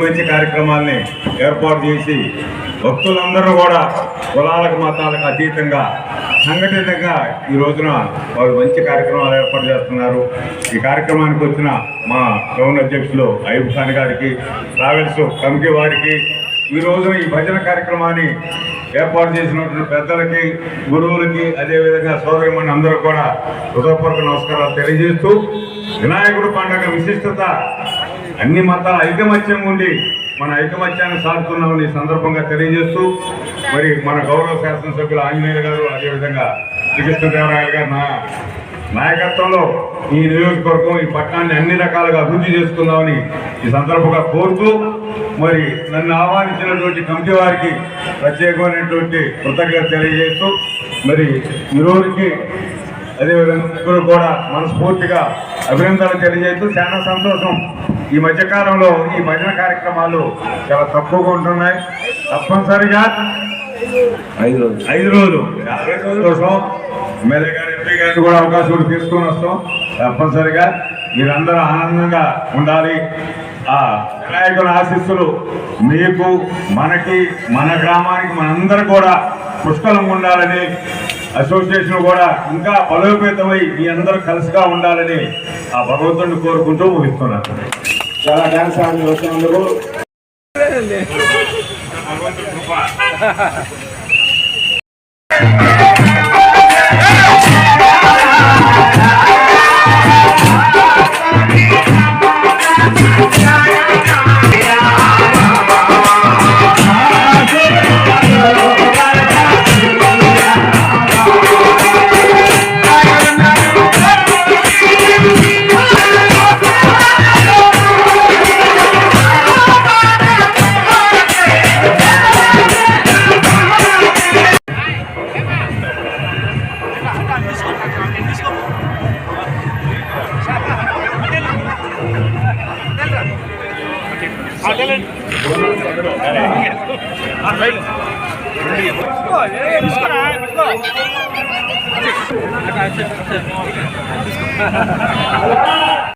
మంచి కార్యక్రమాల్ని ఏర్పాటు చేసి భక్తులందరూ కూడా కులాలకు మతాలకు అతీతంగా సంఘటితంగా ఈ రోజున వాళ్ళు మంచి కార్యక్రమాలు ఏర్పాటు చేస్తున్నారు. ఈ కార్యక్రమానికి వచ్చిన మా టౌన్ అధ్యక్షులు అయూబ్ ఖాన్ గారికి, ట్రావెల్స్ కమిటీ వారికి, ఈ రోజున ఈ భజన కార్యక్రమాన్ని ఏర్పాటు చేసినటువంటి పెద్దలకి, గురువులకి, అదేవిధంగా సోదరిమణి అందరూ కూడా హృదయపూర్వక నమస్కారాలు తెలియజేస్తూ, వినాయకుడు పండుగ విశిష్టత అన్ని మతాల ఐకమత్యం ఉండి మన ఐకమత్యాన్ని సాగుతున్నామని ఈ సందర్భంగా తెలియజేస్తూ, మరి మన గౌరవ శాసనసభ్యులు ఆంజనేయులు గారు, అదేవిధంగా శ్రీకృష్ణదేవరాయలు గారు నాయకత్వంలో ఈ నియోజకవర్గం, ఈ పట్టణాన్ని అన్ని రకాలుగా అభివృద్ధి చేసుకుందామని ఈ సందర్భంగా కోరుతూ, మరి నన్ను ఆహ్వానించినటువంటి కమిటీ వారికి ప్రత్యేకమైనటువంటి కృతజ్ఞత తెలియజేస్తూ, మరి ఈ రోజుకి అదేవిధంగా కూడా మనస్ఫూర్తిగా అభినందనలు తెలియజేస్తూ, చాలా సంతోషం. ఈ మధ్యకాలంలో ఈ భజన కార్యక్రమాలు చాలా తక్కువగా ఉంటున్నాయి. తప్పనిసరిగా 5 రోజులు సంతోషం. ఎమ్మెల్యే గారు, ఎంపీ గారిని కూడా అవకాశం తీసుకొని వస్తాం. తప్పనిసరిగా మీరందరూ ఆనందంగా ఉండాలి. ఆ వినాయకుల ఆశీస్సులు మీకు, మనకి, మన గ్రామానికి, మనందరూ కూడా పుష్కలంగా ఉండాలని, అసోసియేషన్ కూడా ఇంకా బలోపేతమై మీ అందరూ కలిసిగా ఉండాలని ఆ భగవంతుడిని కోరుకుంటూ ముగిస్తున్నాను. చాలా డాన్స్ ఆడి వచ్చినందుకు